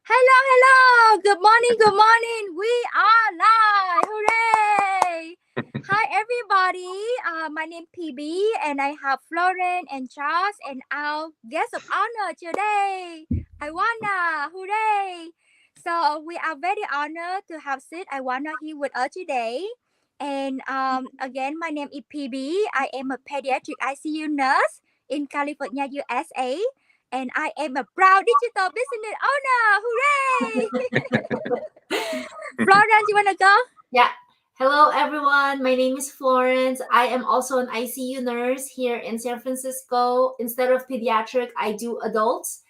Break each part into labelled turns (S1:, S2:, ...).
S1: Hello, hello. Good morning, good morning. We are live. Hooray. Hi, everybody. My name is PB, and I have Florence and Charles and our guest of honor today, Ioana. Hooray. So we are very honored to have Sid Ioana here with us today. And again, my name is PB. I am a pediatric ICU nurse in California, USA, and I am a proud digital business owner. Hooray! Florence, you wanna go?
S2: Yeah. Hello, everyone. My name is Florence. I am also an ICU nurse here in San Francisco. Instead of pediatric, I do adults,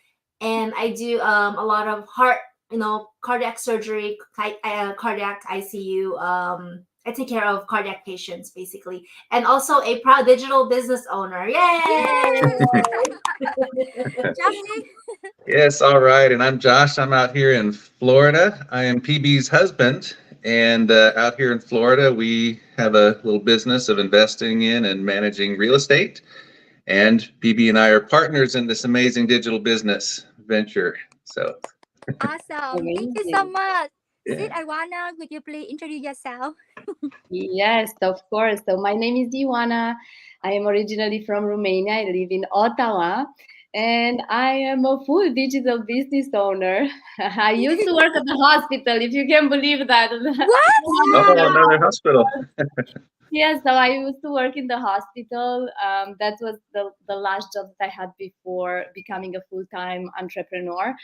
S2: and I do a lot of heart, cardiac surgery, cardiac ICU. I take care of cardiac patients basically, and also a proud digital business owner. Yay!
S1: Joshy?
S3: Yes, all right. And I'm Josh. I'm out here in Florida. I am PB's husband. And out here in Florida, we have a little business of investing in and managing real estate. And PB and I are partners in this amazing digital business venture. So,
S1: Awesome. Thank you so much.
S3: yeah.
S1: Sid Ioana, could you please introduce yourself?
S4: Yes, of course. So my name is Ioana. I am originally from Romania. I live in Ottawa. And I am a full digital business owner. I used to work at the hospital, if you can believe that.
S1: What?
S3: Oh, another hospital.
S4: Yeah, so I used to work in the hospital. That was the last job that I had before becoming a full-time entrepreneur.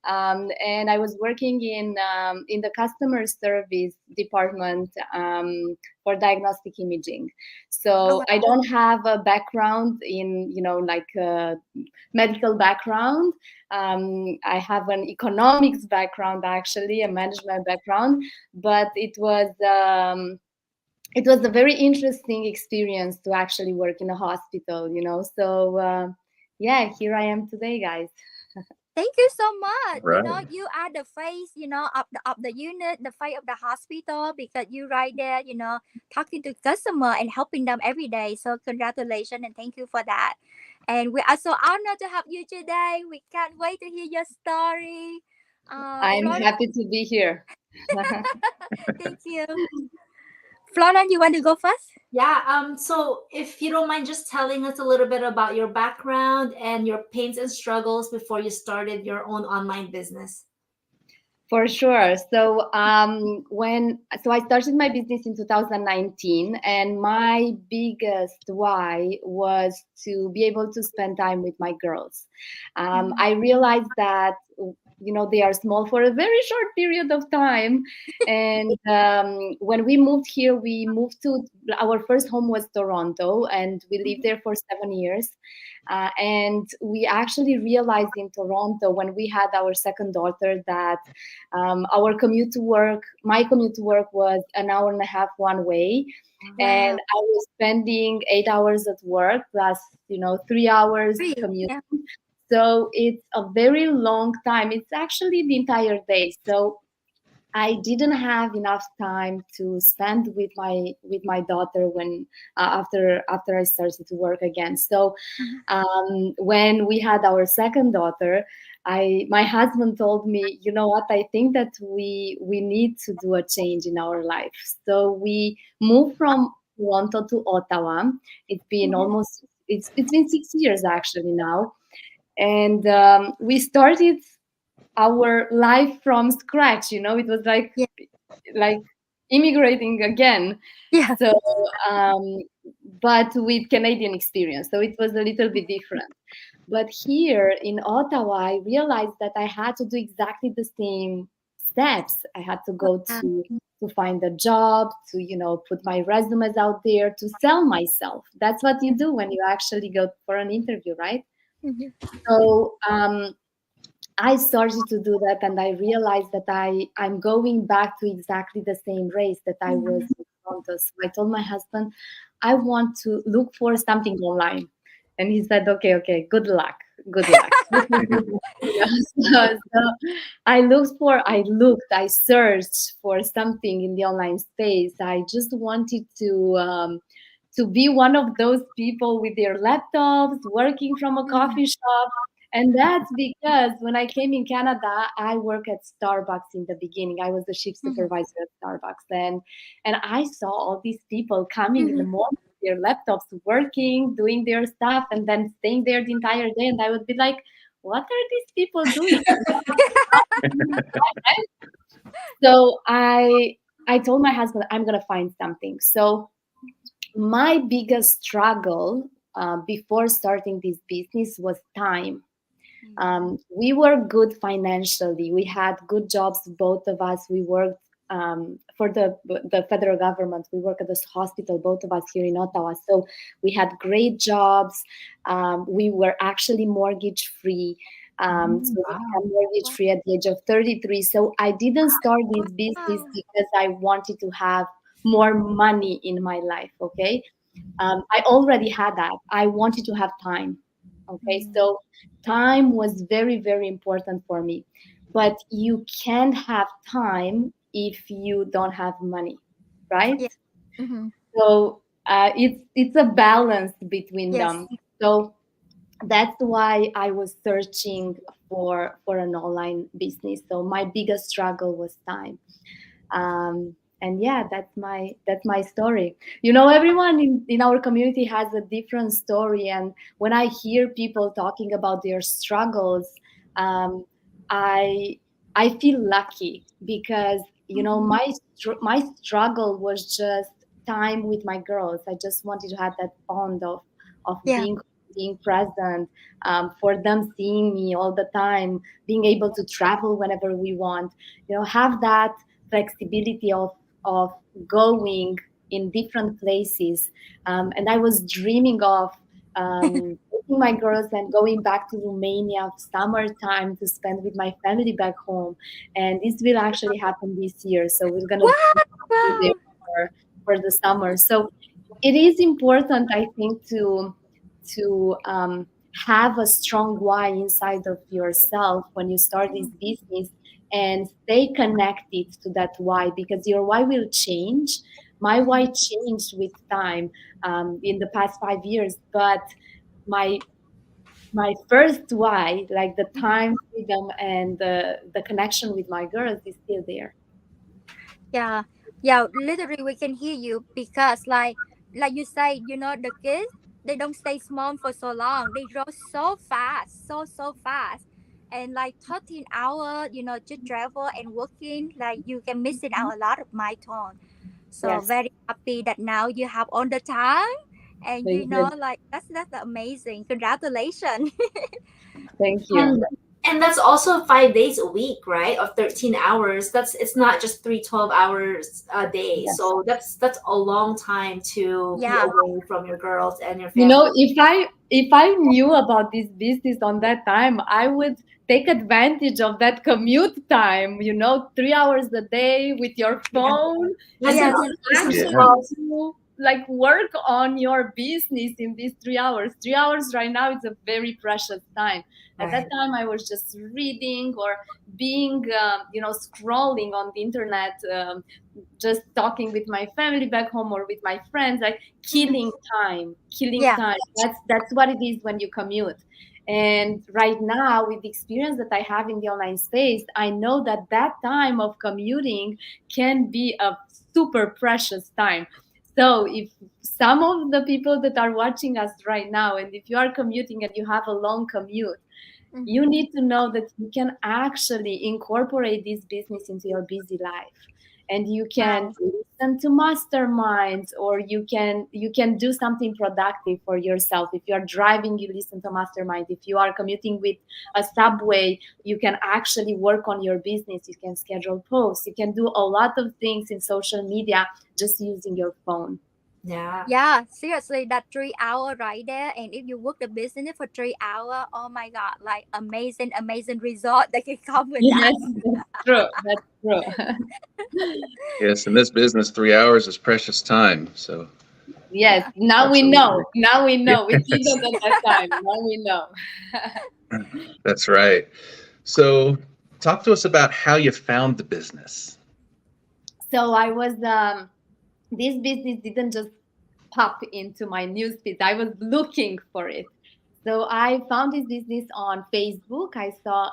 S4: And I was working in the customer service department for diagnostic imaging. So I don't have a background in, like medical background. I have an economics background, actually, a management background, but it was a very interesting experience to actually work in a hospital, So, yeah, here I am today, guys.
S1: Thank you so much.
S3: Right.
S1: You are the face, of the unit, the face of the hospital, because you right there, talking to customer and helping them every day. So congratulations and thank you for that. And we are so honored to have you today. We can't wait to hear your story.
S4: I'm
S1: Florence,
S4: happy to be here.
S1: thank you. Florence, you want to go first?
S2: Yeah, so if you don't mind just telling us a little bit about your background and your pains and struggles before you started your own online business.
S4: For sure. So I started my business in 2019, and my biggest why was to be able to spend time with my girls. I realized that they are small for a very short period of time, and when we moved here, we moved to our first home was Toronto, and we lived there for 7 years. And we actually realized in Toronto when we had our second daughter that my commute to work was an hour and a half one way.
S1: Wow.
S4: And I was spending 8 hours at work plus, 3 hours commute.
S1: Yeah.
S4: So it's a very long time. It's actually the entire day. So I didn't have enough time to spend with my daughter when after I started to work again. So when we had our second daughter, my husband told me, you know what, I think that we need to do a change in our life. So we moved from Toronto to Ottawa. It's been it's been 6 years actually now, and we started our life from scratch. It was like immigrating again.
S1: Yeah.
S4: So but with Canadian experience, so it was a little bit different. But here in Ottawa, I realized that I had to do exactly the same steps. I had to go to find a job, to put my resumes out there, to sell myself. That's what you do when you actually go for an interview, right? So I started to do that, and I realized that I'm going back to exactly the same race that I was in Toronto. So I told my husband, I want to look for something online. And he said, okay, good luck. So I searched for something in the online space. I just wanted to be one of those people with their laptops working from a coffee shop And that's because when I came in Canada, I worked at Starbucks in the beginning. I was the shift
S1: Mhm.
S4: supervisor at Starbucks, and I saw all these people coming in the
S1: Mhm.
S4: morning with their laptops, working, doing their stuff, and then staying there the entire day. And I would be like, "What are these people doing?" So I told my husband I'm gonna find something. So my biggest struggle before starting this business was time. We were good financially. We had good jobs, both of us. We worked for the federal government. We work at this hospital, both of us here in Ottawa. So we had great jobs. We were actually mortgage free. So we
S2: Wow.
S4: became mortgage free at the age of 33. So I didn't start this business
S1: Wow.
S4: because I wanted to have more money in my life. Okay. I already had that. I wanted to have time. Okay.
S1: Mhm.
S4: So time was very, very important for me. But you can't have time if you don't have money, right?
S1: Yeah. Mhm.
S4: So it's a balance between
S1: Yes.
S4: them. So that's why I was searching for an online business. So my biggest struggle was time. And yeah, that's my story. Everyone in our community has a different story, and when I hear people talking about their struggles, um, i I feel lucky because
S1: Mhm.
S4: my struggle was just time with my girls. I just wanted to have that bond of
S1: Yeah.
S4: being present, for them seeing me all the time, being able to travel whenever we want, have that flexibility of going in different places. And I was dreaming of taking my girls and going back to Romania summertime to spend with my family back home. And this will actually happen this year. So we're gonna
S1: What?
S4: be there
S1: Wow.
S4: for the summer. So it is important, I think, to have a strong why inside of yourself when you start this
S1: Mhm.
S4: business, and stay connected to that why, because your why will change. My why
S1: Mhm.
S4: changed with time, in the past 5 years, but my my first why, like the
S1: Mhm.
S4: time freedom and the connection with my girls, is still there.
S1: Yeah. Yeah. Literally, we can hear you because, like you say, the kids, they don't stay small for so long. They grow so fast, so fast, and like 13 hours, to travel and working, like you can missing out a lot of my time. So
S4: Yes,
S1: very happy that now you have all the time, and
S4: thank you,
S1: like that's amazing. Congratulations.
S4: thank you.
S2: And that's also 5 days a week, right? Of 13 hours. It's not just 3 12 hours a day.
S4: Yes.
S2: So that's a long time to be
S1: Yeah.
S2: away from your girls and your family.
S4: If I knew about this business on that time, I would take advantage of that commute time, 3 hours a day with your
S2: Yeah.
S4: phone, and you
S2: Listen,
S1: Yes.
S4: can
S2: listen to
S3: Yeah.
S4: actually
S2: us.
S4: do like work on your business in these 3 hours. 3 hours right now is a very precious time. At that
S2: Right.
S4: time, I was just reading or being, scrolling on the internet, just talking with my family back home or with my friends, like
S1: Mhm.
S4: killing
S1: Yeah.
S4: time. That's what it is when you commute. And right now, with the experience that I have in the online space, I know that time of commuting can be a super precious time. So if some of the people that are watching us right now, and if you are commuting and you have a long commute, you
S1: Mhm.
S4: need to know that you can actually incorporate this business into your busy life, and you can
S1: Wow.
S4: listen to masterminds, or you can do something productive for yourself. If you are driving, you listen to mastermind. If you are commuting with a subway, you can actually work on your business. You can schedule posts. You can do a lot of things in social media just using your phone.
S2: Yeah.
S1: Yeah, seriously, that 3 hour right there, and if you work the business for 3 hour, oh my god, like amazing result that can come with that.
S4: Yes, that's true. That's true.
S3: Yes, in this business, 3 hours is precious time. So
S4: Yes,
S1: Yeah.
S4: now we
S3: absolutely.
S4: know. Now we know. We
S3: Yes,
S4: didn't at that time. Now we know.
S3: that's right. So talk to us about how you found the business.
S4: So this business didn't just pop into my newsfeed. I was looking for it. So I found this business on Facebook. I saw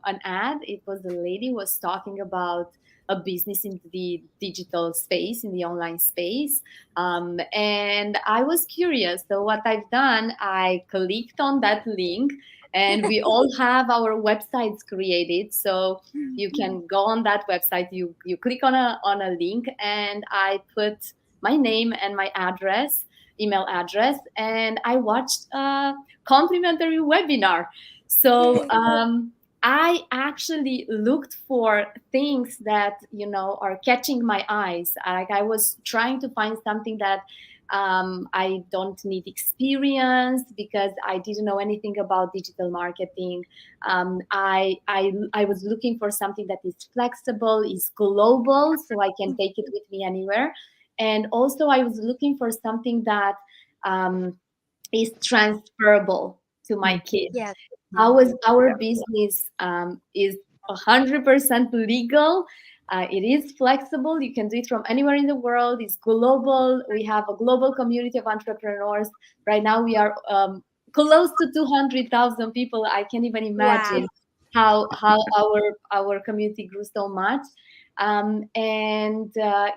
S4: an ad. It was a lady was talking about a business in the digital space, in the online space, and I was curious. So what I've done, I clicked on that link, and we all have our websites created. So you can go on that website. You click on a link, and I put my name and my address, email address, and I watched complimentary webinar. So
S1: Yay.
S4: I actually looked for things that are catching my eyes. Like I was trying to find something that I don't need experience because I didn't know anything about digital marketing. I was looking for something that is flexible, is global, so I can take it with me anywhere. And also, I was looking for something that um, is transferable to my kids.
S1: Yes.
S2: Yeah.
S4: Our business is 100% legal. It is flexible. You can do it from anywhere in the world. It's global. We have a global community of entrepreneurs. Right now, we are close to 200,000 people. I can't even
S1: Wow.
S4: imagine how our community grew so much. And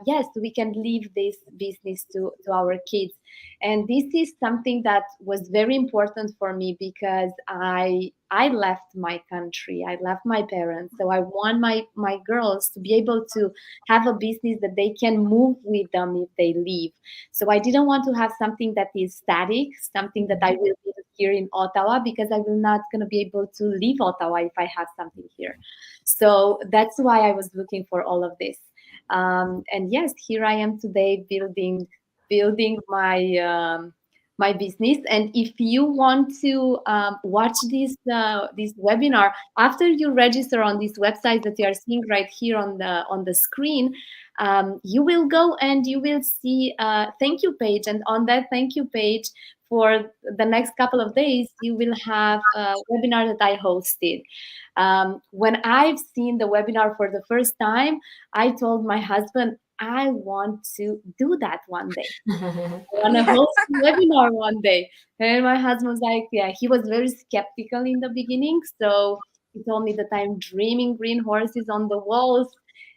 S4: yes, we can leave this business to our kids. And this is something that was very important for me because I left my country, I left my parents, so I want my girls to be able to have a business that they can move with them if they leave. So I didn't want to have something that is static, something that I will build here in Ottawa, because I will not going to be able to leave Ottawa if I have something here. So that's why I was looking for all of this. And yes, here I am today building my business. And if you want to watch this webinar after you register on this website that you are seeing right here on the screen, you will go and you will see a thank you page, and on that thank you page for the next couple of days you will have a webinar that I hosted. When I've seen the webinar for the first time, I told my husband, I want to do that one day. I want to
S1: Yeah.
S4: host a webinar one day. And my husband was like, yeah, he was very skeptical in the beginning. So he told me that I'm dreaming green horses on the walls.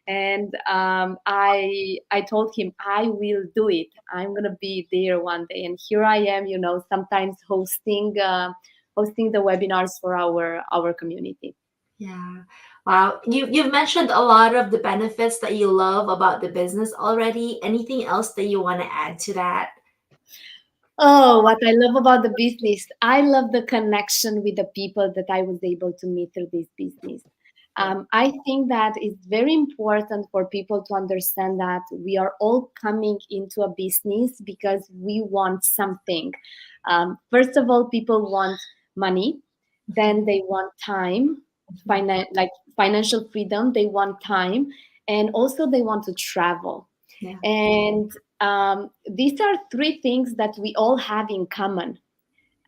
S4: And I told him I will do it. I'm gonna be there one day. And here I am, sometimes hosting the webinars for our community.
S2: Yeah. Wow. You've mentioned a lot of the benefits that you love about the business already. Anything else that you want to add to that?
S4: Oh, what I love about the business, I love the connection with the people that I was able to meet through this business. I think that it's very important for people to understand that we are all coming into a business because we want something. First of all, people want money, then they want time, like financial freedom, they want time, and also they want to travel.
S2: Yeah.
S4: And these are three things that we all have in common.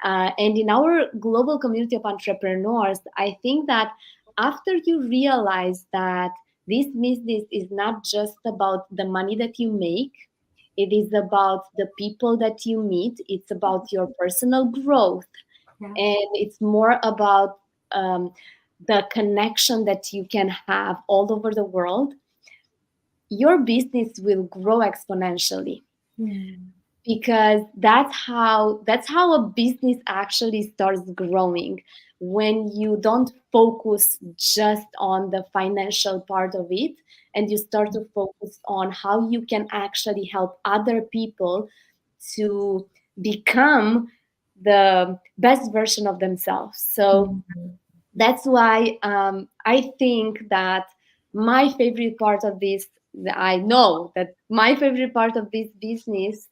S4: And in our global community of entrepreneurs, I think that after you realize that this business is not just about the money that you make, it is about the people that you meet, it's about your personal growth,
S2: Yeah.
S4: and it's more about the connection that you can have all over the world. Your business will grow exponentially,
S2: Hmm.
S4: because that's how a business actually starts growing, when you don't focus just on the financial part of it, and you start to focus on how you can actually help other people to become the best version of themselves. So
S2: Mhm.
S4: that's why I think that my favorite part of this, I know that my favorite part of this business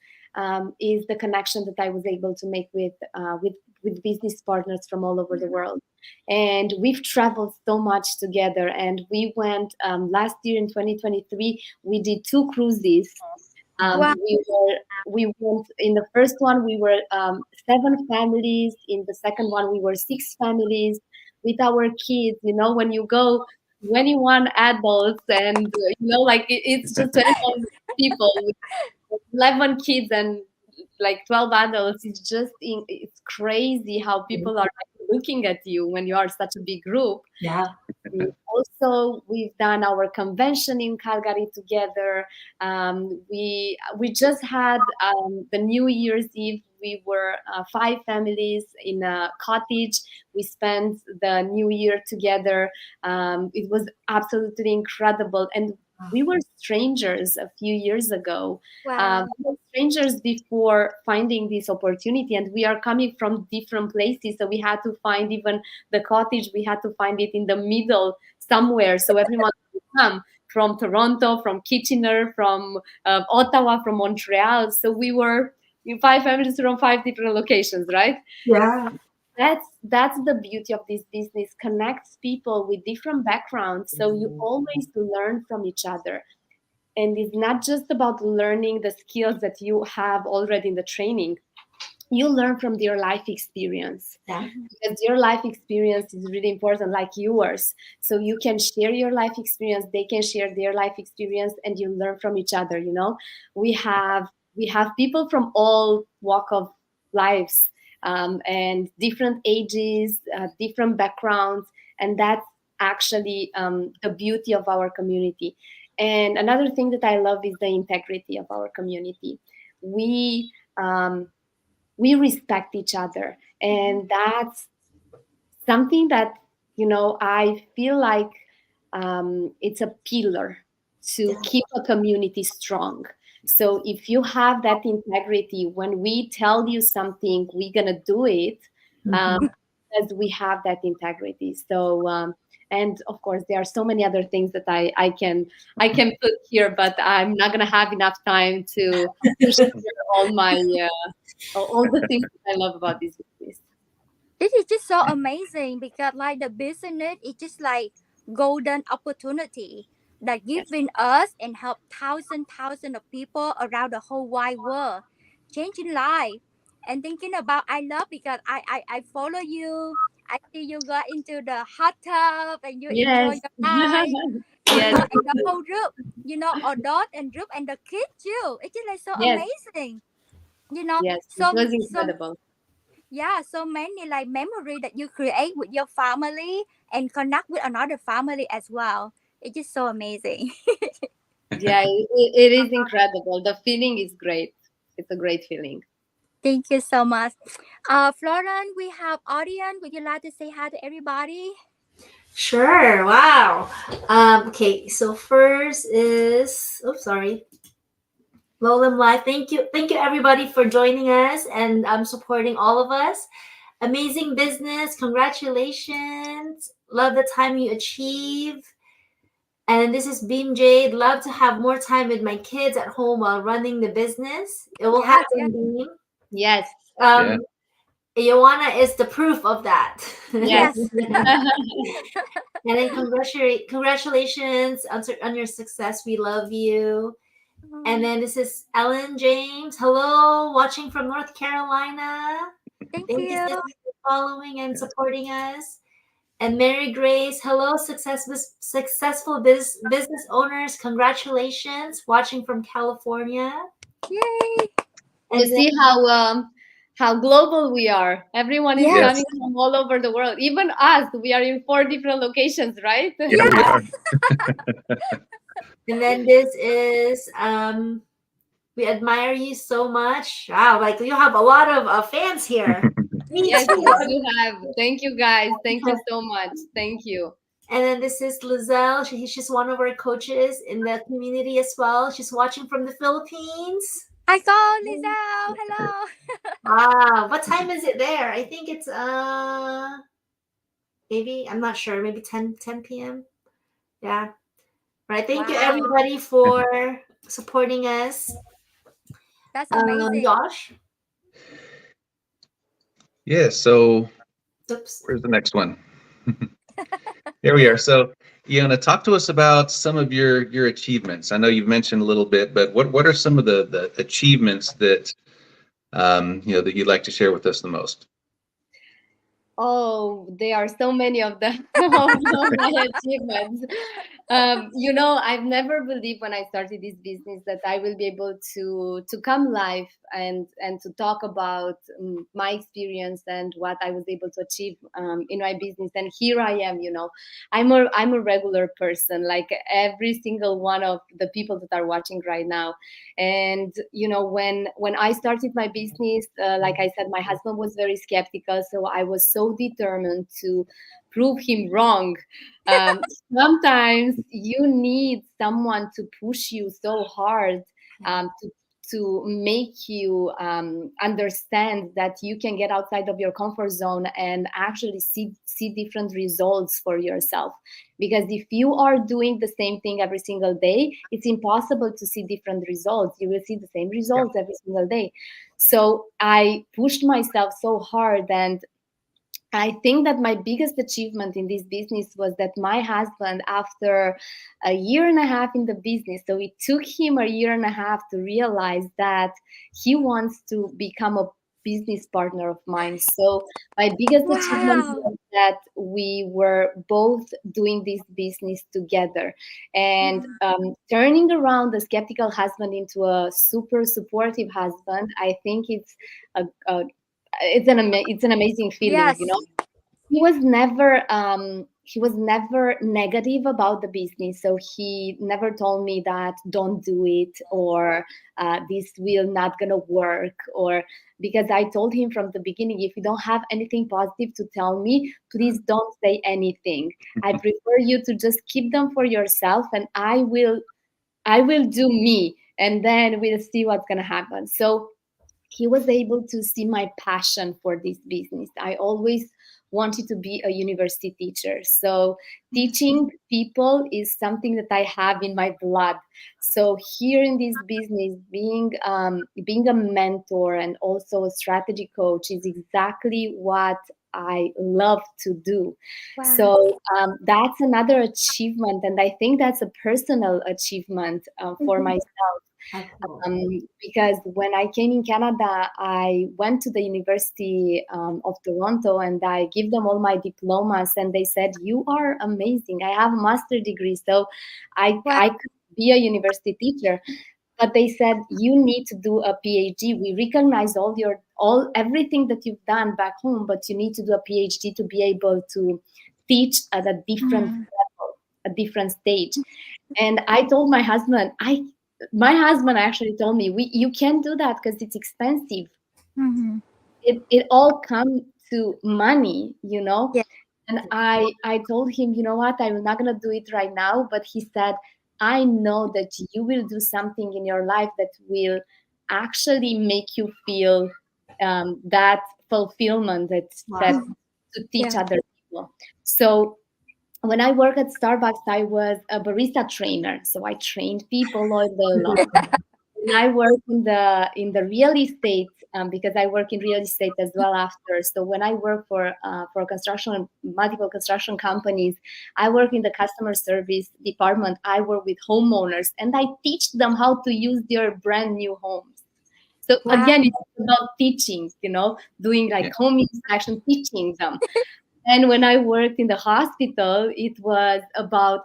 S4: is the connection that I was able to make with business partners from all over the world. And we've traveled so much together, and we went last year in 2023 we did two cruises.
S1: Wow.
S4: We went in the first one, we were seven families. In the second one, we were six families with our kids. When you go 21 adults, and like it's just 21 people with 11 kids, and like 12 adults. It's crazy how people are like looking at you when you are such a big group.
S2: Yeah.
S4: Also, we've done our convention in Calgary together. We just had the New Year's Eve. We were 5 families in a cottage. We spent the New Year together. It was absolutely incredible, and we were strangers a few years ago.
S1: Wow.
S4: We were strangers before finding this opportunity, and we are coming from different places. So we had to find even the cottage. We had to find it in the middle somewhere, so everyone could come from Toronto, from Kitchener, from Ottawa, from Montreal. So we were 5 families from 5 different locations, right?
S2: Yeah.
S4: That's the beauty of this business, connects people with different backgrounds, so you always learn from each other. And it's not just about learning the skills that you have already in the training, you learn from their life experience.
S2: Yeah.
S4: Because your life experience is really important, like yours. So you can share your life experience, they can share their life experience, and you learn from each other. We have people from all walk of lives, and different ages, different backgrounds, and that's actually the beauty of our community. And another thing that I love is the integrity of our community. We respect each other, and that's something that I feel like it's a pillar to keep a community strong. So if you have that integrity, when we tell you something, we're gonna do it, as we have that integrity. So and of course there are so many other things that I can put here, but I'm not gonna have enough time to share all my all the things that I love about this business.
S1: This is just so amazing because like the business is just like golden opportunity that
S4: Yes.
S1: giving us and help thousand of people around the whole wide world, changing life. And thinking about I love because I follow you. I see you got into the hot tub and you enjoy
S4: Yes.
S1: your life,
S4: Yes.
S1: and the whole group, adult and group and the kids too. It's just like so
S4: Yes.
S1: amazing.
S4: Yes. It
S1: So
S4: was
S1: so
S4: incredible.
S1: yeah, so many like memory that you create with your family and connect with another family as well. It's just so amazing.
S4: Yeah, it is incredible. The feeling is great. It's a great feeling.
S1: Thank you so much. Florence, we have audience. Would you like to say hi to everybody?
S2: Sure. Wow. Okay. So first is, oops, sorry. Lowland Live. Thank you everybody for joining us and supporting all of us. Amazing business. Congratulations. Love the time you achieve. And this is Beam Jade. Love to have more time with my kids at home while running the business. It will
S1: Yes, yes.
S2: happen, Beam.
S4: Yes.
S3: Yeah.
S2: Ioana is the proof of that.
S4: Yes.
S1: Yes.
S2: And then congratulations on your success. We love you. And then this is Ellen James. Hello, watching from North Carolina.
S1: Thank
S2: Thank you, sis,
S1: you.
S2: for following and supporting us. And Mary Grace, hello, successful business owners. Congratulations, watching from California.
S1: Yay.
S4: You
S2: And then,
S4: see how global we are. Everyone is
S1: Yes.
S3: Yes.
S4: coming from all over the world. Even us, we are in 4 different locations, right?
S3: Yeah, we are.
S2: and then this is we admire you so much. Wow, like you have a lot of fans here. Me
S4: Yes,
S2: too.
S4: we do have. Thank you, guys. Thank you so much. Thank you.
S2: And then this is Lizelle. She's one of our coaches in the community as well. She's watching from the Philippines.
S1: Hi, go, Lizelle. Hello.
S2: Wow, what time is it there? I think it's maybe I'm not sure. Maybe 10 p.m. Yeah. Right. Thank you
S1: Wow.
S2: everybody for supporting us.
S1: That's amazing.
S2: Josh.
S3: Yeah. So
S2: Oops.
S3: where's the next one? Here we are. So, Ioana, talk to us about some of your achievements. I know you've mentioned a little bit, but what are some of the achievements that that you'd like to share with us the most?
S4: Oh, there are so many of them. Of my achievements. I've never believed when I started this business that I will be able to come live and to talk about my experience and what I was able to achieve in my business. And here I am. I'm a regular person, like every single one of the people that are watching right now. And when I started my business, like I said, my husband was very skeptical, so I was so determined to prove him wrong. um, Sometimes you need someone to push you so hard, to make you understand that you can get outside of your comfort zone and actually see different results for yourself. Because if you are doing the same thing every single day, it's impossible to see different results. You will see the same results every single day. So I pushed myself so hard, and I think that my biggest achievement in this business was that my husband, after a year and a half in the business, so it took him a year and a half to realize that he wants to become a business partner of mine. So my biggest achievement
S1: Wow.
S4: was that we were both doing this business together, and turning around the skeptical husband into a super supportive husband. I think a it's an amazing feeling.
S1: Yes.
S4: He was never negative about the business, so he never told me that don't do it, or this will not gonna work, or because I told him from the beginning, if you don't have anything positive to tell me, please don't say anything. I prefer you to just keep them for yourself, and I will do me, and then we'll see what's gonna happen. So he was able to see my passion for this business. I always wanted to be a university teacher. So teaching people is something that I have in my blood. So here in this business, being a mentor and also a strategy coach is exactly what I love to do.
S1: Wow.
S4: So that's another achievement, and I think that's a personal achievement for myself. Because when I came in Canada, I went to the University of Toronto, and I give them all my diplomas, and they said, "You are amazing. I have a master degree, so
S1: Wow.
S4: I could be a university teacher." But they said, "You need to do a PhD. We recognize all everything that you've done back home, but you need to do a PhD to be able to teach at a different level, a different stage." And I told my husband, my husband actually told me, you can't do that because it's expensive.
S1: Mm-hmm.
S4: It all comes to money.
S1: Yeah.
S4: And I told him, you know what, I'm not gonna do it right now. But he said, I know that you will do something in your life that will actually make you feel that fulfillment that
S2: Wow.
S4: to teach
S1: Yeah.
S4: other people. So when I work at Starbucks, I was a barista trainer. So I trained people all day long. And I work in the real estate, because I work in real estate as well after. So when I work for construction, multiple construction companies, I work in the customer service department. I work with homeowners, and I teach them how to use their brand new homes. So
S1: Wow.
S4: again, it's about teaching, doing like
S3: Yeah.
S4: home inspection, teaching them. And when I worked in the hospital, it was about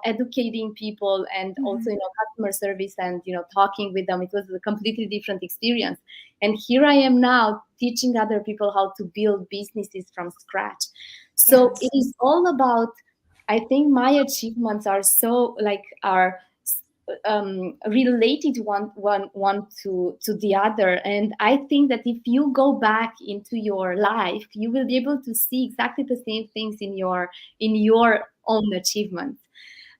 S4: educating people, and also, customer service, and, talking with them. It was a completely different experience. And here I am now teaching other people how to build businesses from scratch. So it
S2: Yes.
S4: is all about, I think my achievements are related one to the other. And I think that if you go back into your life, you will be able to see exactly the same things in your own achievements.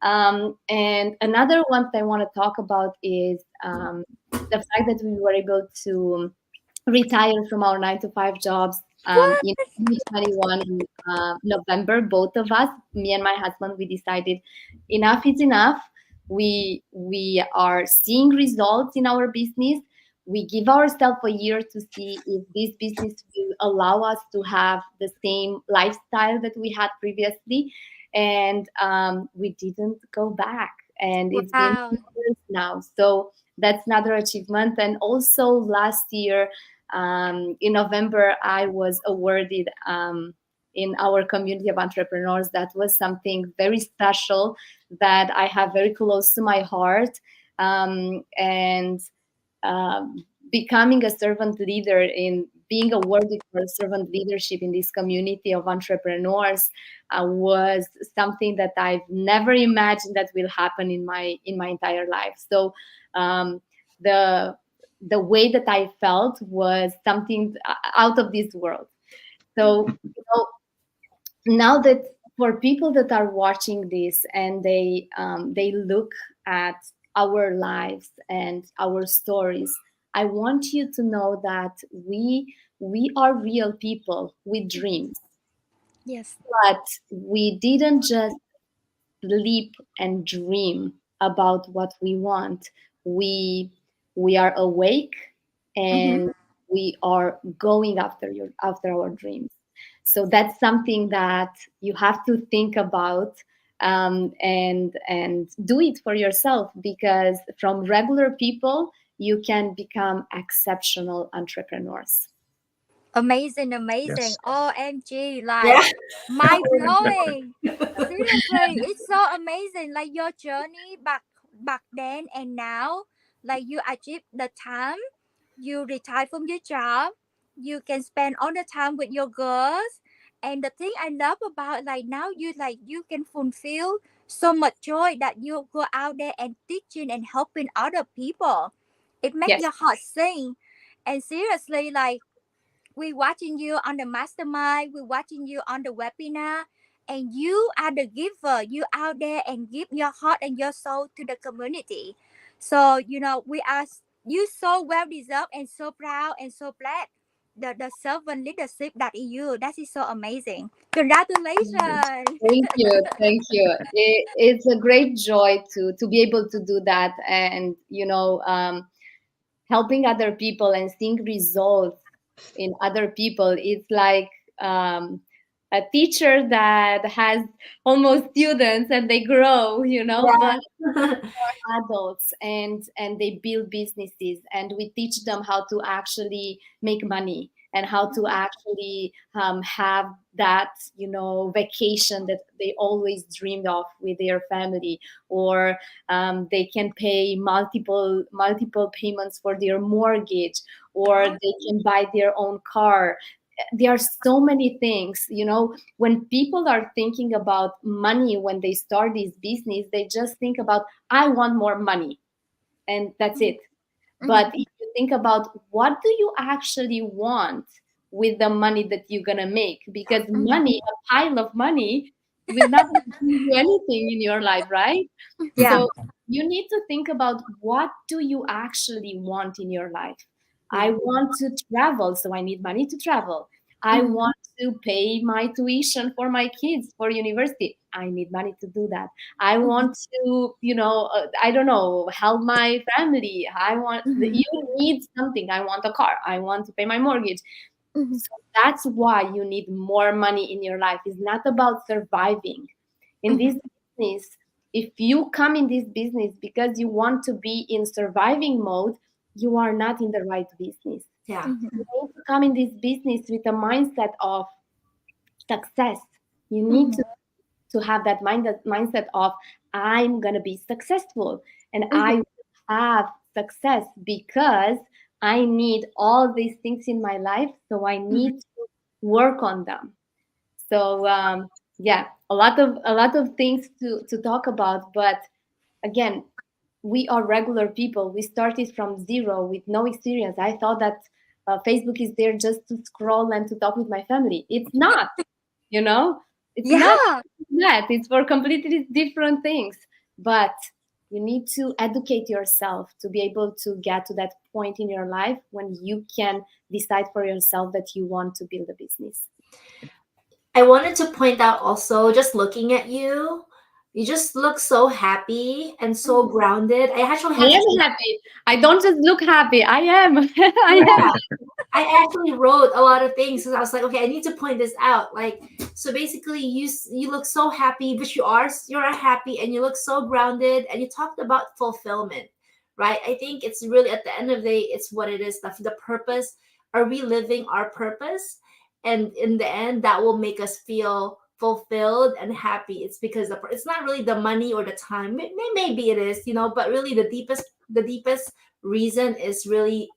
S4: And another one that I want to talk about is the fact that we were able to retire from our 9 to 5 jobs
S1: What?
S4: in 2021 in November. Both of us, me and my husband, we decided enough is enough. We are seeing results in our business. We give ourselves a year to see if this business will allow us to have the same lifestyle that we had previously. And we didn't go back. And it's been
S1: Wow.
S4: 2 years now. So that's another achievement. And also last year, in November, I was awarded in our community of entrepreneurs. That was something very special that I have very close to my heart. And becoming a servant leader, in being awarded for servant leadership in this community of entrepreneurs, was something that I've never imagined that will happen in my entire life. So um, the the way that I felt was something out of this world. So, now that, for people that are watching this and they look at our lives and our stories, I want you to know that we are real people with dreams,
S1: Yes.
S4: but we didn't just sleep and dream about what we want. We we are awake,
S1: Mm-hmm.
S4: and we are going after our dreams. So that's something that you have to think about, and do it for yourself, because from regular people you can become exceptional entrepreneurs.
S1: Amazing, amazing.
S3: Yes.
S1: OMG, like
S2: Yeah.
S1: mind blowing. Seriously, it's so amazing. Like your journey back then and now, like you achieve the time, you retire from your job, you can spend all the time with your girls. And the thing I love about like now you can fulfill so much joy that you go out there and teaching and helping other people. It makes
S4: Yes.
S1: your heart sing. And seriously, like we watching you on the mastermind, we watching you on the webinar, and you are the giver. You out there and give your heart and your soul to the community. So we are you so well deserved and so proud and so glad the servant leadership that is you. That is so amazing. Congratulations.
S4: Thank you, thank you. It's a great joy to be able to do that, and helping other people and seeing results in other people. It's like a teacher that has almost students and they grow, but
S2: Yeah.
S4: adults, and they build businesses, and we teach them how to actually make money, and how to actually have that vacation that they always dreamed of with their family, or they can pay multiple payments for their mortgage, or they can buy their own car. There are so many things. When people are thinking about money, when they start this business, they just think about, I want more money, and that's it. But
S1: Mhm,
S4: if you think about, what do you actually want with the money that you're gonna make, because
S1: mhm.
S4: money, a pile of money, will not give you anything in your life, right?
S2: Yeah.
S4: So you need to think about, what do you actually want in your life? I
S2: Yeah.
S4: want to travel, so I need money to travel. I
S1: Mhm,
S4: want to pay my tuition for my kids for university. I need money to do that. I
S1: mhm,
S4: want to, I don't know, help my family.
S1: mhm,
S4: You need something. I want a car. I want to pay my mortgage.
S1: mhm,
S4: So that's why you need more money in your life. It's not about surviving. In
S1: mhm,
S4: this business, if you come in this business because you want to be in surviving mode, you are not in the right business.
S2: Yeah.
S1: mhm,
S4: You need to come in this business with a mindset of success. You need
S1: mhm,
S4: to have that mindset of, I'm gonna be successful, and I
S1: mhm,
S4: will have success because I need all these things in my life, so I
S1: mhm.
S4: need to work on them. So yeah, a lot of things to talk about, but again, we are regular people. We started from zero with no experience. I thought that Facebook is there just to scroll and to talk with my family. It's not, you know it's not
S1: Yeah.
S4: that. It's for completely different things. But you need to educate yourself to be able to get to that point in your life when you can decide for yourself that you want to build a business.
S2: I wanted to point out also, just looking at you, you just look so happy and so
S1: Mhm,
S2: grounded. I actually
S4: I
S2: had to
S4: am
S2: take,
S4: happy. I don't just look happy. I am. I am.
S2: yeah, I actually wrote a lot of things because I was like, okay, I need to point this out. Like, so basically, you look so happy, but you're happy, and you look so grounded, and you talked about fulfillment, right? I think it's really, at the end of the day, it's what it is, the purpose. Are we living our purpose? and in the end that will make us feel fulfilled and happy. It's because it's not really the money or the time. Maybe it is, but really the deepest reason is really,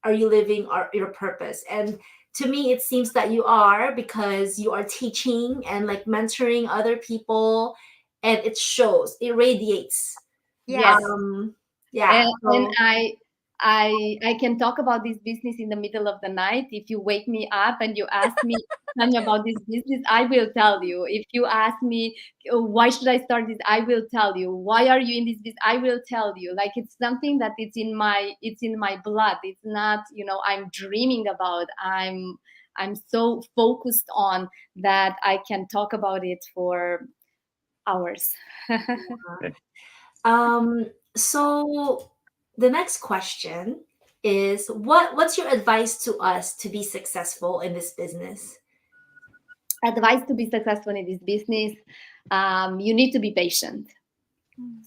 S2: are you living your purpose? And to me it seems that you are, because you are teaching and like mentoring other people, and it shows, it radiates.
S1: Yes.
S2: Yeah,
S4: And
S2: so
S4: I can talk about this business in the middle of the night. If you wake me up and you ask me, tell me about this business, I will tell you. If you ask me, "Oh, why should I start this?" I will tell you. Why are you in this business? I will tell you. Like, it's something that it's in my blood. It's not, I'm dreaming about. I'm so focused on that I can talk about it for hours.
S2: um so the next question is, what's your advice to us to be successful in this business?
S4: Advice to be successful in this business: you need to be patient.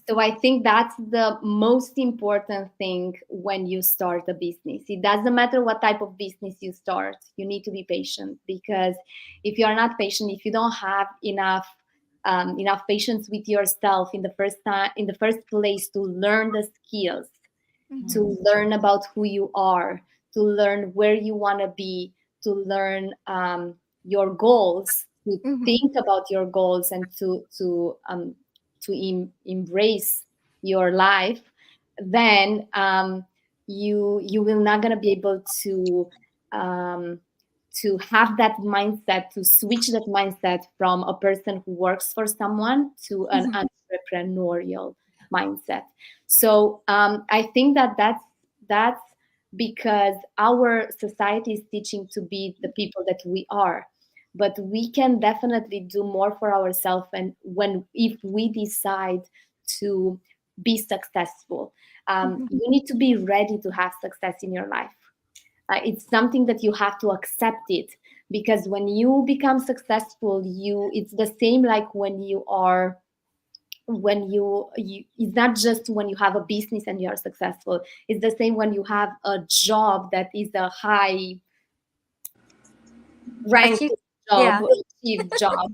S4: So I think that's the most important thing when you start a business. It doesn't matter what type of business you start, you need to be patient, because if you are not patient, if you don't have enough patience with yourself in the first place to learn the skills, to learn about who you are, to learn where you want to be, to learn your goals, to think about your goals, and to embrace your life, then you will not gonna be able um, to have that mindset, to switch that mindset from a person who works for someone to an entrepreneurial mindset. So I think that's because our society is teaching to be the people that we are, but we can definitely do more for ourselves, and if we decide to be successful, you need to be ready to have success in your life. It's something that you have to accept it, because when you become successful, it's the same like when you it's not just when you have a business and you are successful. It's the same when you have a job that is a high ranked
S1: Achieve.
S4: job
S1: Yeah.
S4: or achieved job.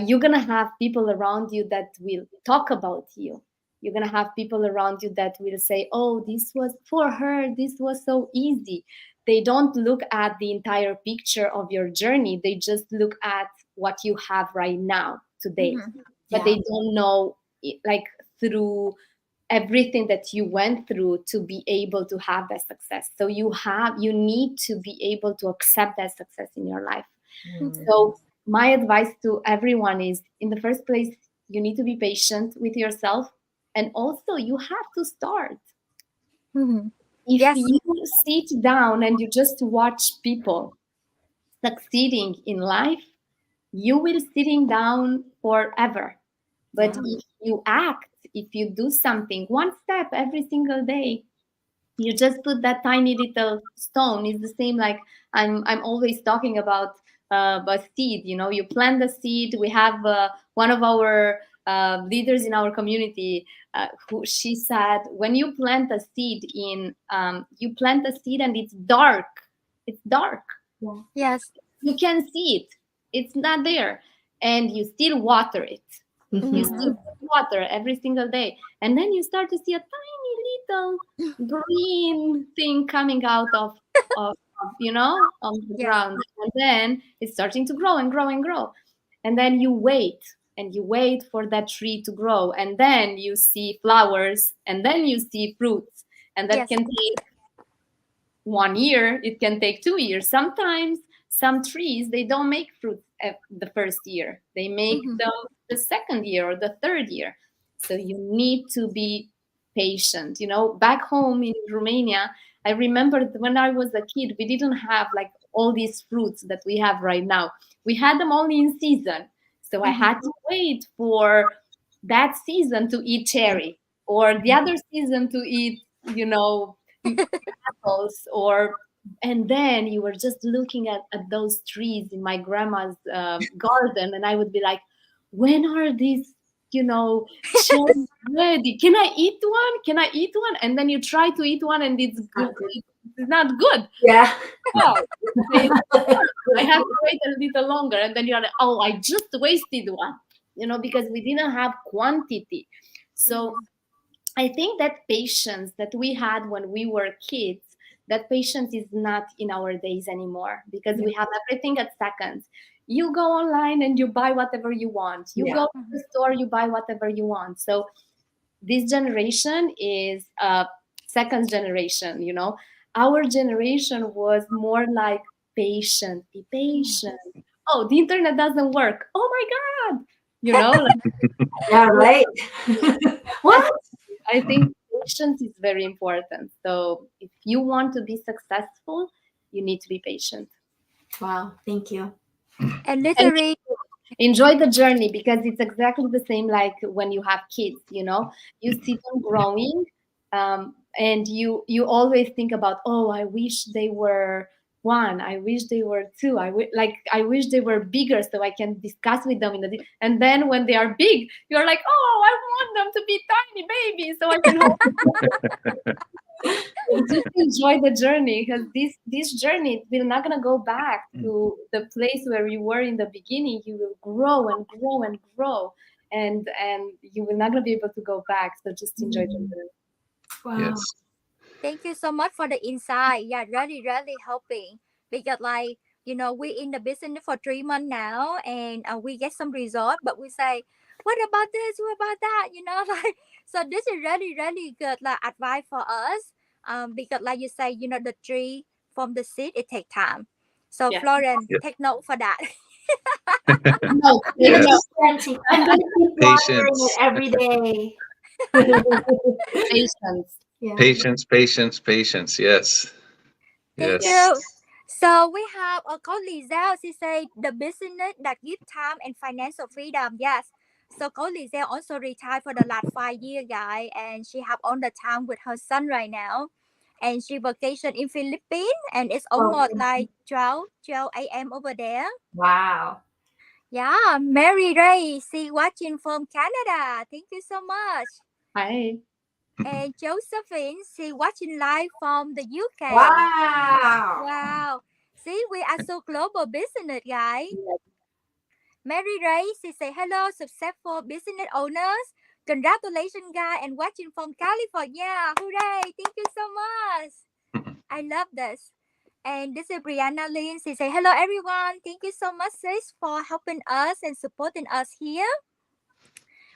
S4: You're gonna have people around you that will talk about you. You're gonna have people around you that will say, "Oh, this was for her. This was so easy." They don't look at the entire picture of your journey. They just look at what you have right now, today. But
S2: Yeah.
S4: they don't know, like, through everything that you went through to be able to have that success. So you need to be able to accept that success in your life. So my advice to everyone is, in the first place, you need to be patient with yourself, and also you have to start. If
S1: Yes.
S4: you sit down and you just watch people succeeding in life, you will sitting down forever. But
S2: Yeah.
S4: if you act, if you do something, one step every single day, you just put that tiny little stone. Is the same like I'm always talking about a seed. You plant the seed. We have one of our leaders in our community, who she said, when you plant a seed you plant a seed and it's dark. It's dark.
S1: Yes.
S4: You can see it. It's not there, and you still water it. You still water every single day, and then you start to see a tiny little green thing coming out of the
S1: Yes.
S4: ground, and then it's starting to grow and grow and grow, and then you wait and you wait for that tree to grow, and then you see flowers, and then you see fruits, and that
S1: Yes.
S4: can take 1 year, it can take 2 years. Sometimes some trees, they don't make fruit the first year, they make them the second year or the third year. So you need to be patient. Back home in Romania, I remember when I was a kid, we didn't have like all these fruits that we have right now. We had them only in season, so I had to wait for that season to eat cherry, or the other season to eat apples, and then you were just looking at those trees in my grandma's garden, and I would be like, when are these cherry ready. Can I eat one? Can I eat one? And then you try to eat one and it's good.
S2: Not good.
S4: It's not good.
S2: Yeah.
S4: Oh, I have to wait a little longer. And then you're like, oh, I just wasted one, because we didn't have quantity. So I think that patience that we had when we were kids, that patience is not in our days anymore, because we have everything at seconds. You go online and you buy whatever you want. You go to the store, you buy whatever you want. So this generation is second generation, Our generation was more like patient, be patient. Oh, the internet doesn't work. Oh my God.
S2: Yeah, right. What?
S4: I think patience is very important. So if you want to be successful, you need to be patient.
S2: Wow, thank you.
S1: And
S4: And
S1: literally,
S4: enjoy the journey, because it's exactly the same like when you have kids, you see them growing, and you always think about, oh, I wish they were one, I wish they were two, I wish they were bigger so I can discuss with them and then when they are big, you're like, oh, I want them to be tiny babies so I can hold. Just enjoy the journey, because this journey, we're not gonna go back to the place where you were in the beginning. You will grow and grow and grow, and you will not gonna be able to go back. So just enjoy the journey.
S2: Wow.
S3: Yes.
S1: thank you so much for the insight. Yeah, really, really helping because we in the business for 3 months now, and we get some result, but we say, what about this? What about that? So this is really, really good advice for us. Because like you say, the tree from the seed it take time. So
S4: Yeah.
S1: Florence,
S3: Yep.
S1: take note for that.
S4: No,
S3: Yes.
S2: I'm gonna keep watering it
S3: Patience.
S2: every day.
S4: patience.
S2: Yeah.
S3: Patience, patience, patience. Yes.
S1: Thank
S3: Yes.
S1: you. So we have a Coach Lizelle. She said the business that give time and financial freedom. Yes. So Coach Lizelle also retired for the last 5 years, guys, and she have all the time with her son right now. And she vacation in Philippines, and it's
S2: Oh,
S1: almost like 12 a.m. over there.
S2: wow.
S1: Yeah, Mary Ray, she watching from Canada. Thank you so much.
S4: Hi.
S1: And Josephine, she watching live from the UK.
S2: Wow.
S1: Wow. See, we are so global business, guys. Mary Ray, she say hello, successful business owners. Congratulations, guys, and watching from California. Hooray! Thank you so much. I love this. And this is Brianna Lynn. She say hello, everyone. Thank you so much, sis, for helping us and supporting us here.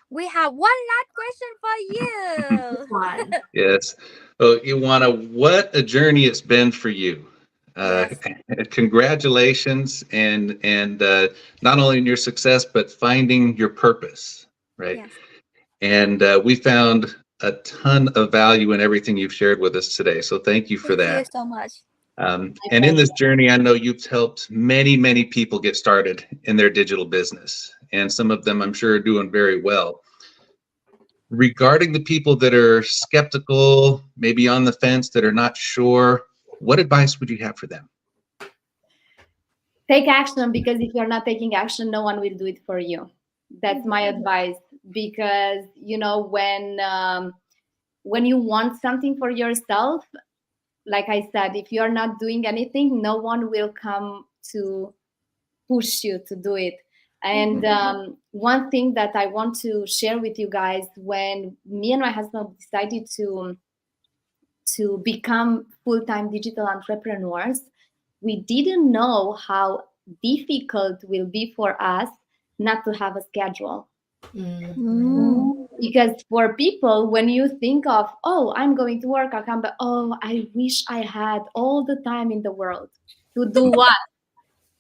S1: We have one last question for you.
S2: One.
S3: Yes. Well, Ioana, what a journey it's been for you. Uh,
S1: Yes.
S3: Congratulations, and not only in your success, but finding your purpose, right?
S1: Yes.
S3: And we found a ton of value in everything you've shared with us today. So thank you for
S1: Thank you
S3: that.
S1: so much.
S3: And in this journey, I know you've helped many, many people get started in their digital business, and some of them I'm sure are doing very well. Regarding the people that are skeptical, maybe on the fence, that are not sure, what advice would you have for them?
S4: Take action, because if you're not taking action, no one will do it for you. That's my advice, because when you want something for yourself, like I said, if you're not doing anything, no one will come to push you to do it. And one thing that I want to share with you guys, when me and my husband decided to become full-time digital entrepreneurs, we didn't know how difficult it will be for us not to have a schedule. Because for people, when you think of, oh, I'm going to work, I'll come back, oh, I wish I had all the time in the world. To do what?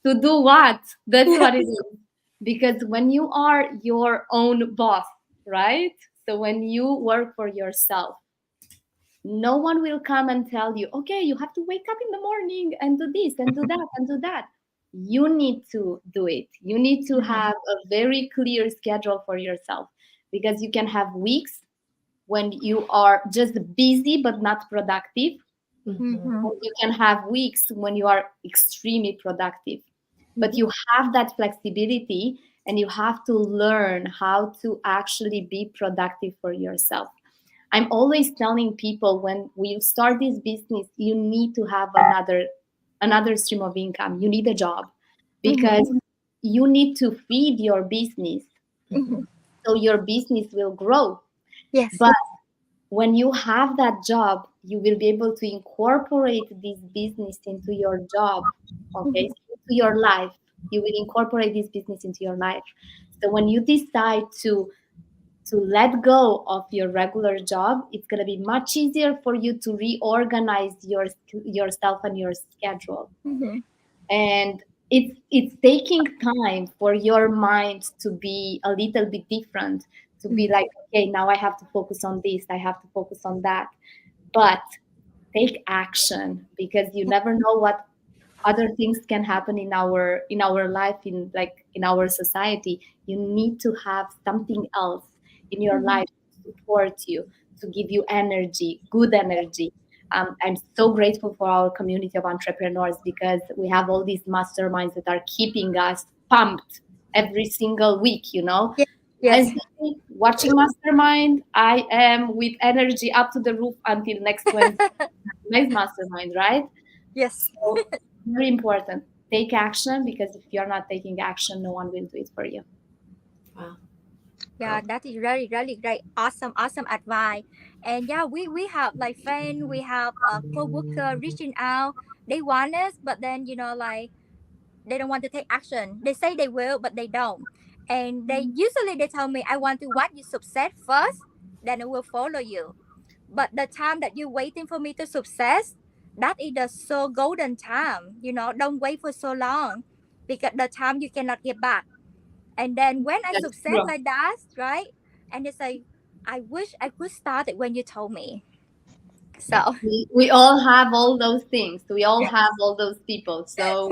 S4: To do what? That's what it is. Because when you are your own boss, right? So when you work for yourself, no one will come and tell you, okay, you have to wake up in the morning and do this and do that and do that. You need to do it. You need to have a very clear schedule for yourself, because you can have weeks when you are just busy but not productive.
S1: Mm-hmm.
S4: Or you can have weeks when you are extremely productive. But you have that flexibility, and you have to learn how to actually be productive for yourself. I'm always telling people, when you start this business, you need to have another stream of income. You need a job, because you need to feed your business,
S1: Mhm.
S4: so your business will grow.
S1: Yes.
S4: But when you have that job, you will be able to incorporate this business into your job, okay, into your life. You will incorporate this business into your life. So when you decide to let go of your regular job, it's going to be much easier for you to reorganize yourself and your schedule.
S1: Mhm.
S4: And it's taking time for your mind to be a little bit different, to be like, okay, now I have to focus on this, I have to focus on that. But take action, because you never know what other things can happen in our life, in our society. You need to have something else in your life to support you, to give you energy, good energy. I'm so grateful for our community of entrepreneurs, because we have all these masterminds that are keeping us pumped every single week,
S1: Yes. Yes.
S4: Wednesday, watching mastermind, I am with energy up to the roof until next Wednesday, next mastermind, right?
S1: Yes.
S4: So very important. Take action, because if you're not taking action, no one will do it for you.
S2: Wow.
S1: Yeah, that is really really great. Awesome, awesome advice. And yeah, we have like friend, we have a co-worker reaching out. They want us, but then like they don't want to take action. They say they will, but they don't. And they tell me, I want to watch you success first, then I will follow you. But the time that you're waiting for me to success, that is the so golden time. Don't wait for so long, because the time you cannot get back. And then when I
S4: That's
S1: success
S4: true.
S1: like that, right? And it's like, I wish I could start it when you told me. So
S4: We all have all those things. We all have all those people. So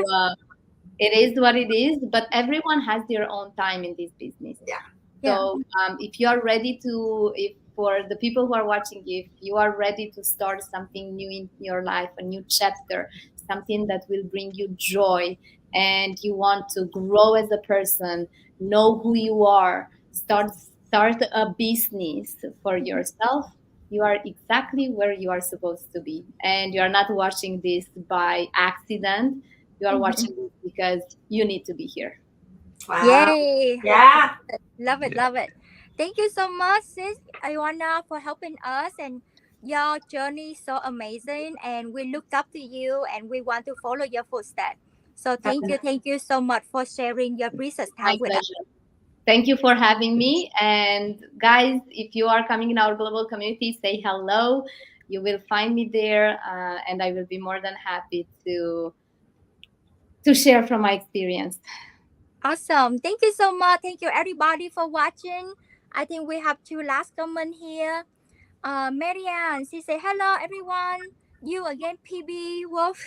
S4: it is what it is. But everyone has their own time in this business.
S2: Yeah.
S1: yeah.
S4: So if you are ready to, if for the people who are watching, if you are ready to start something new in your life, a new chapter, something that will bring you joy, and you want to grow as a person, know who you are, start a business for yourself, you are exactly where you are supposed to be. And you are not watching this by accident. You are watching this because you need to be here.
S2: Wow.
S1: Yay.
S2: Yeah.
S1: Love it,
S3: Yeah.
S1: love it. Thank you so much, sis Ioana, for helping us. And your journey is so amazing. And we looked up to you and we want to follow your footsteps. So thank you so much for sharing your precious
S4: My
S1: time with us.
S4: pleasure. Thank you for having me. And guys, if you are coming in our global community, say hello. You will find me there, and I will be more than happy to share from my experience.
S1: Awesome. Thank you so much. Thank you everybody for watching. I think we have two last comment here. Marianne, she say hello everyone. You again, PB Wolf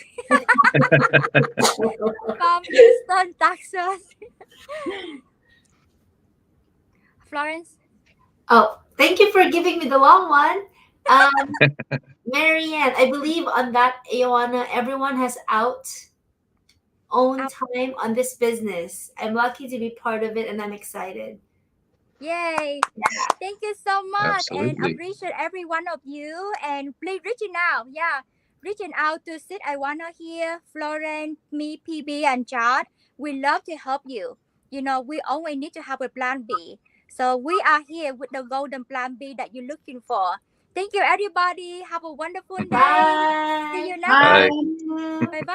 S1: from Houston, Texas. Florence.
S2: Oh, thank you for giving me the long one. Marianne, I believe on that, Ioana, everyone has own
S1: Uh,
S2: time on this business. I'm lucky to be part of it, and I'm excited.
S1: Yay. Thank you so much and
S3: Absolutely.
S1: appreciate every one of you. And please reaching out. Yeah. Reaching out to Sid I wanna hear, Florence, me, PB and Chad. We love to help you. We always need to have a plan B. So we are here with the golden plan B that you're looking for. Thank you everybody. Have a wonderful day. See
S2: Bye.
S1: you next
S4: Bye.
S3: Bye.
S1: time. Bye bye.